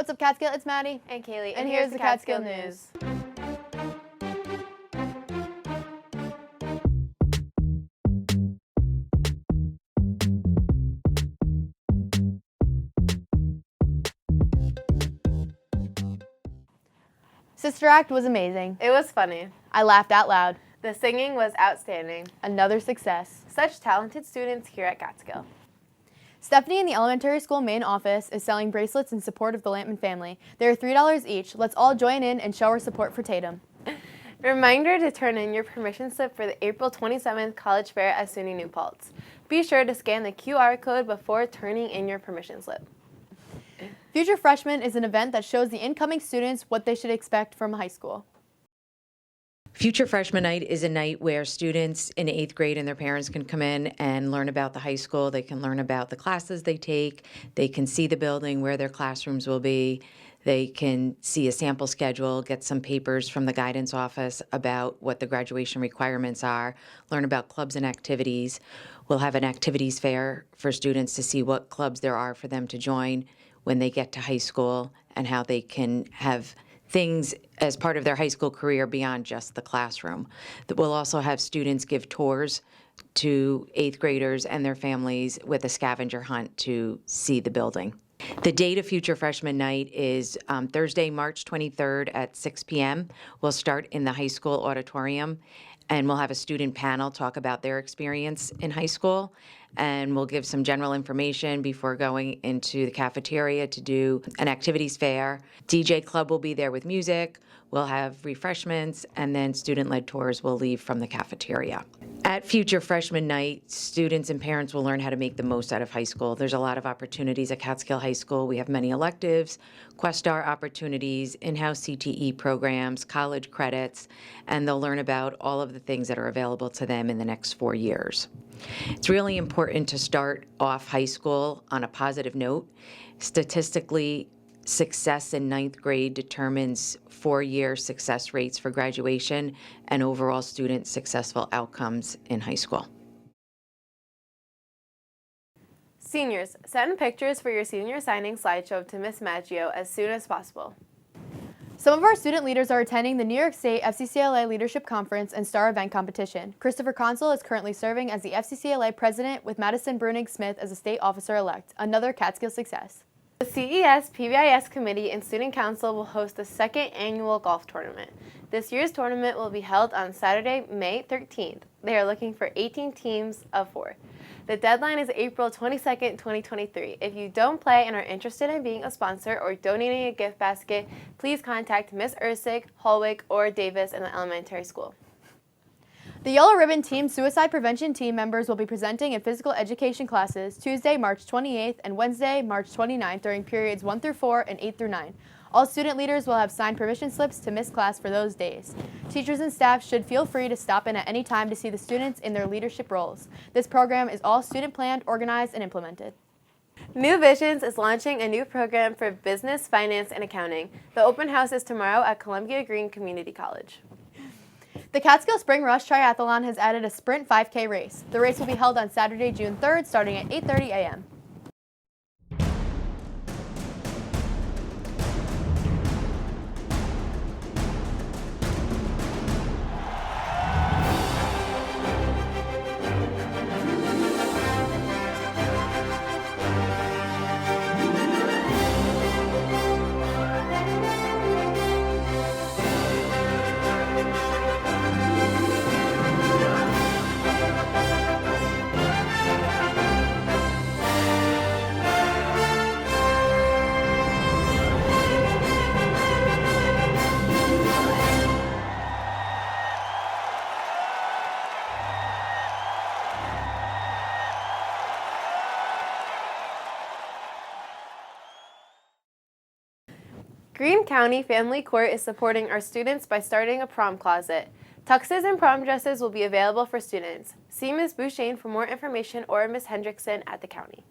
What's up, Catskill? It's Maddie. And Kaylee. And here's the Catskill News. Sister Act was amazing. It was funny. I laughed out loud. The singing was outstanding. Another success. Such talented students here at Catskill. Stephanie in the elementary school main office is selling bracelets in support of the Lampman family. They are $3 each. Let's all join in and show our support for Tatum. Reminder to turn in your permission slip for the April 27th College Fair at SUNY New Paltz. Be sure to scan the QR code before turning in your permission slip. Future Freshmen is an event that shows the incoming students what they should expect from high school. Future Freshman Night is a night where students in 8th grade and their parents can come in and learn about the high school. They can learn about the classes they take. They can see the building, where their classrooms will be. They can see a sample schedule, get some papers from the guidance office about what the graduation requirements are, learn about clubs and activities. We'll have an activities fair for students to see what clubs there are for them to join when they get to high school and how they can have things as part of their high school career beyond just the classroom. We'll also have students give tours to 8th graders and their families with a scavenger hunt to see the building. The date of Future Freshman Night is Thursday, March 23rd at 6 p.m. We'll start in the high school auditorium, and we'll have a student panel talk about their experience in high school, and we'll give some general information before going into the cafeteria to do an activities fair. DJ Club will be there with music. We'll have refreshments, and then student-led tours will leave from the cafeteria. At Future Freshman Night, students and parents will learn how to make the most out of high school. There's a lot of opportunities at Catskill High School. We have many electives, Questar opportunities, in-house CTE programs, college credits, and they'll learn about all of the things that are available to them in the next 4 years. It's really important to start off high school on a positive note. Statistically, success in 9th grade determines 4-year success rates for graduation and overall student successful outcomes in high school. Seniors, send pictures for your senior signing slideshow to Ms. Maggio as soon as possible. Some of our student leaders are attending the New York State FCCLA Leadership Conference and Star Event Competition. Christopher Consul is currently serving as the FCCLA president with Madison Bruning-Smith as a state officer-elect. Another Catskill success. The CES PBIS Committee and Student Council will host the 2nd annual golf tournament. This year's tournament will be held on Saturday, May 13th. They are looking for 18 teams of 4. The deadline is April 22nd, 2023. If you don't play and are interested in being a sponsor or donating a gift basket, please contact Ms. Ursig, Holwick, or Davis in the elementary school. The Yellow Ribbon Team Suicide Prevention Team members will be presenting in physical education classes Tuesday, March 28th and Wednesday, March 29th during periods 1 through 4 and 8 through 9. All student leaders will have signed permission slips to miss class for those days. Teachers and staff should feel free to stop in at any time to see the students in their leadership roles. This program is all student planned, organized, and implemented. New Visions is launching a new program for business, finance, and accounting. The open house is tomorrow at Columbia Green Community College. The Catskill Spring Rush Triathlon has added a sprint 5K race. The race will be held on Saturday, June 3rd, starting at 8:30 a.m. Greene County Family Court is supporting our students by starting a prom closet. Tuxes and prom dresses will be available for students. See Ms. Bouchain for more information or Ms. Hendrickson at the county.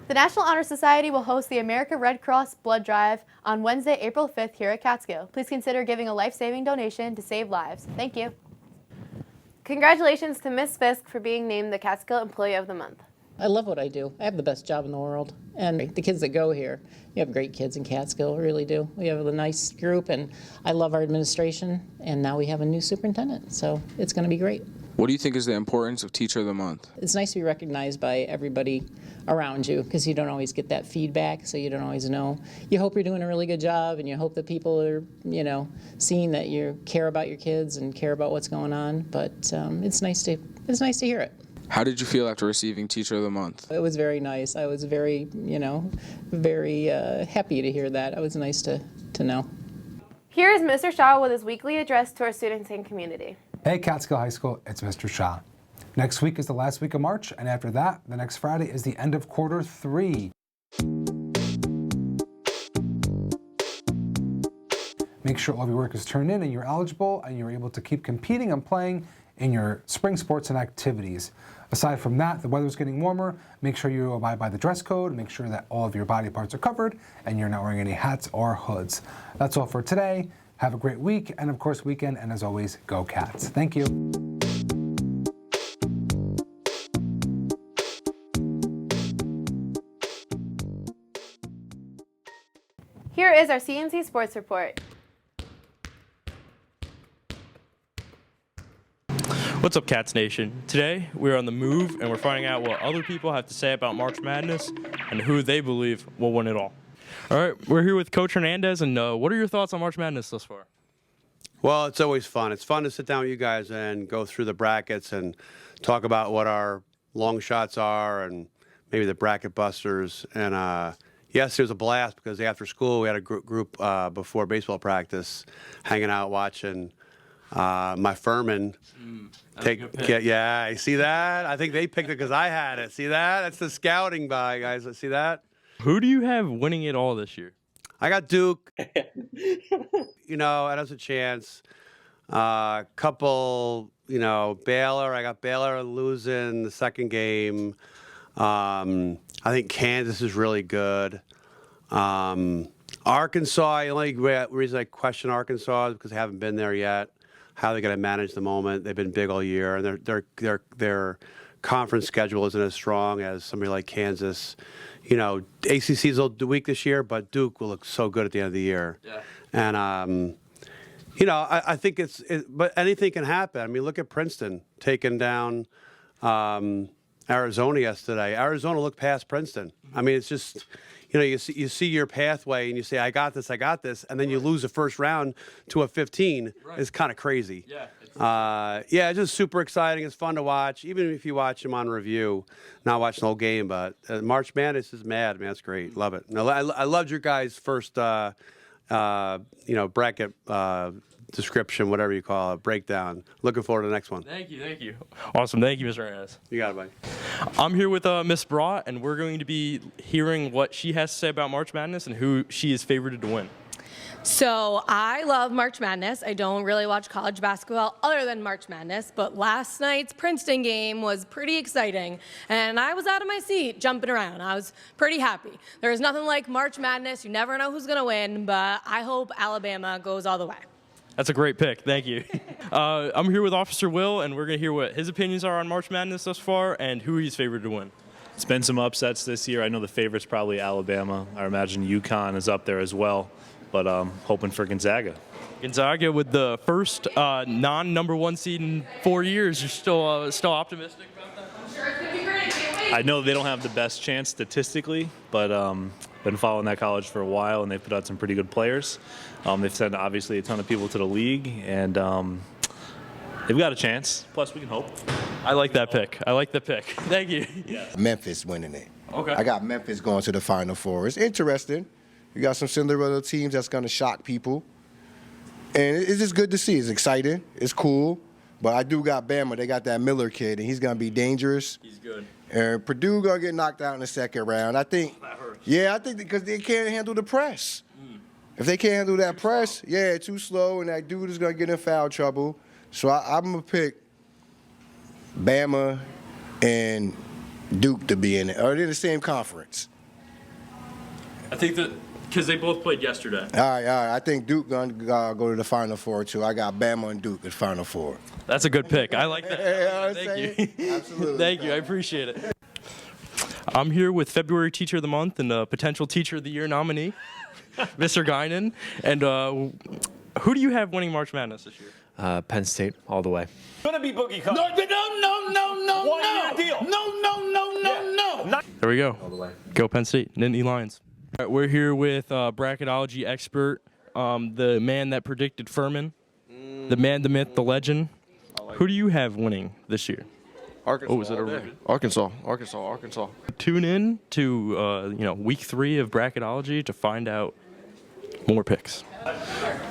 The National Honor Society will host the American Red Cross Blood Drive on Wednesday, April 5th here at Catskill. Please consider giving a life-saving donation to save lives. Thank you. Congratulations to Ms. Fiske for being named the Catskill Employee of the Month. I love what I do. I have the best job in the world. And the kids that go here, you have great kids in Catskill, really do. We have a nice group, and I love our administration, and now we have a new superintendent, so it's going to be great. What do you think is the importance of Teacher of the Month? It's nice to be recognized by everybody around you, because you don't always get that feedback, so you don't always know. You hope you're doing a really good job, and you hope that people are, seeing that you care about your kids and care about what's going on, but it's nice to hear it. How did you feel after receiving Teacher of the Month? It was very nice. I was very, very happy to hear that. It was nice to know. Here is Mr. Shah with his weekly address to our students and community. Hey, Catskill High School, it's Mr. Shah. Next week is the last week of March, and after that, the next Friday is the end of quarter 3. Make sure all of your work is turned in and you're eligible and you're able to keep competing and playing in your spring sports and activities. Aside from that, the weather's getting warmer. Make sure you abide by the dress code. Make sure that all of your body parts are covered and you're not wearing any hats or hoods. That's all for today. Have a great week and, of course, weekend. And as always, go Cats. Thank you. Here is our CNC Sports report. What's up, Cats Nation? Today, we're on the move, and we're finding out what other people have to say about March Madness and who they believe will win it all. All right, we're here with Coach Hernandez, and what are your thoughts on March Madness thus far? Well, it's always fun. It's fun to sit down with you guys and go through the brackets and talk about what our long shots are and maybe the bracket busters. And yes, it was a blast because after school we had a group before baseball practice hanging out watching my Freshmen. Yeah, you see that? I think they picked it because I had it. See that? That's the scouting by, guys. See that? Who do you have winning it all this year? I got Duke. It has a chance. Couple, Baylor. I got Baylor losing the second game. I think Kansas is really good. Arkansas, the only reason I question Arkansas is because they haven't been there yet. How they're going to manage the moment. They've been big all year, and their conference schedule isn't as strong as somebody like Kansas. ACC's a little weak this year, but Duke will look so good at the end of the year. Yeah. And I think but anything can happen. I mean, look at Princeton taking down Arizona yesterday. Arizona looked past Princeton. I mean, it's just. You see your pathway and you say, I got this, and then you lose the first round to a 15. Right. It's kind of crazy. Yeah. It's just super exciting. It's fun to watch, even if you watch them on review, not watching the whole game. But March Madness is mad, man. It's great. Love it. No, I loved your guys' first, bracket description, whatever you call it, breakdown. Looking forward to the next one. Thank you. Awesome. Thank you, Mr. Hernandez. You got it, buddy. I'm here with Miss Bra, and we're going to be hearing what she has to say about March Madness and who she is favored to win. So I love March Madness. I don't really watch college basketball other than March Madness, but last night's Princeton game was pretty exciting, and I was out of my seat jumping around. I was pretty happy. There is nothing like March Madness. You never know who's going to win, but I hope Alabama goes all the way. That's a great pick. Thank you. I'm here with Officer Will, and we're going to hear what his opinions are on March Madness thus far and who he's favored to win. It's been some upsets this year. I know the favorite's probably Alabama. I imagine UConn is up there as well, but hoping for Gonzaga. Gonzaga with the first non-number 1 seed in 4 years. You're still optimistic about that? I'm sure it's going to be great. I can't wait. I know they don't have the best chance statistically, but been following that college for a while, and they've put out some pretty good players. They've sent, obviously, a ton of people to the league, and they've got a chance. Plus, we can hope. I like that pick. Thank you. Yes. Memphis winning it. Okay. I got Memphis going to the Final Four. It's interesting. You got some Cinderella teams that's going to shock people. And it's just good to see. It's exciting. It's cool. But I do got Bama. They got that Miller kid, and he's going to be dangerous. He's good. And Purdue going to get knocked out in the second round. I think because they can't handle the press. If they can't handle that press, too slow, and that dude is going to get in foul trouble. So I'm going to pick Bama and Duke to be in it. Or they're in the same conference. I think that because they both played yesterday. All right. I think Duke going to go to the Final Four, too. I got Bama and Duke at Final Four. That's a good pick. I like that. Yeah, Thank you. Absolutely. Thank you. I appreciate it. I'm here with February Teacher of the Month and potential Teacher of the Year nominee, Mr. Guinan. And who do you have winning March Madness this year? Penn State, all the way. Gonna be Boogie Cousins. No. 1 year deal. No. There we go. All the way. Go Penn State, Nittany Lions. All right, we're here with bracketology expert, the man that predicted Furman, the man, the myth, the legend. Who do you have winning this year? Arkansas. Oh, is it a Arkansas. Tune in to week 3 of bracketology to find out more picks.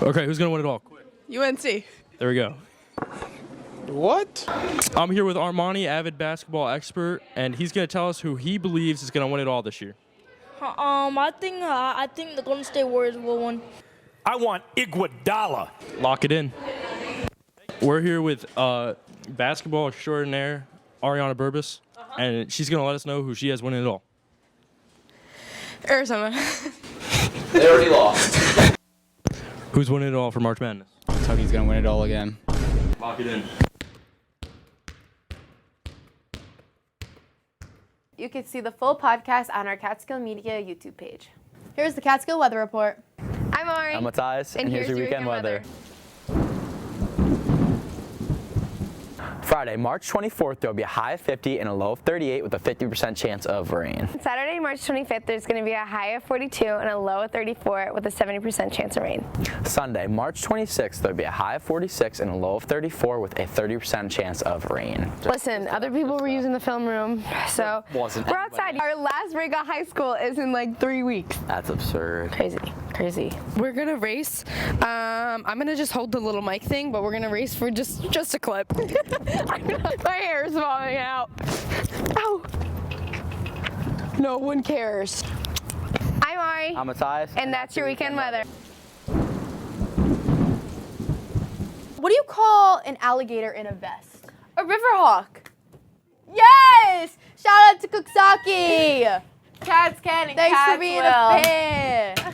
Okay, who's gonna win it all? UNC. There we go. What? I'm here with Armani, avid basketball expert, and he's gonna tell us who he believes is gonna win it all this year. I think the Golden State Warriors will win. I want Iguodala. Lock it in. We're here with basketball extraordinaire Ariana Burbis, and she's gonna let us know who she has winning it all. Arizona. They already lost. Who's winning it all for March Madness? Kentucky's gonna win it all again. Lock it in. You can see the full podcast on our Catskill Media YouTube page. Here's the Catskill weather report. I'm Ari. I'm Matthias, and here's your weekend weather. Friday, March 24th, there will be a high of 50 and a low of 38 with a 50% chance of rain. Saturday, March 25th, there's going to be a high of 42 and a low of 34 with a 70% chance of rain. Sunday, March 26th, there will be a high of 46 and a low of 34 with a 30% chance of rain. Listen, other people were using the film room, so we're outside. Our last break of high school is in like 3 weeks. That's absurd. Crazy. We're gonna race. I'm gonna just hold the little mic thing, but we're gonna race for just a clip. My hair is falling out. Ow. No one cares. I'm Ari. I'm Matthias. And that's your weekend weather. What do you call an alligator in a vest? A riverhawk. Yes! Shout out to Cooksaki! Catskill and Thanks for being a Catskill. fan.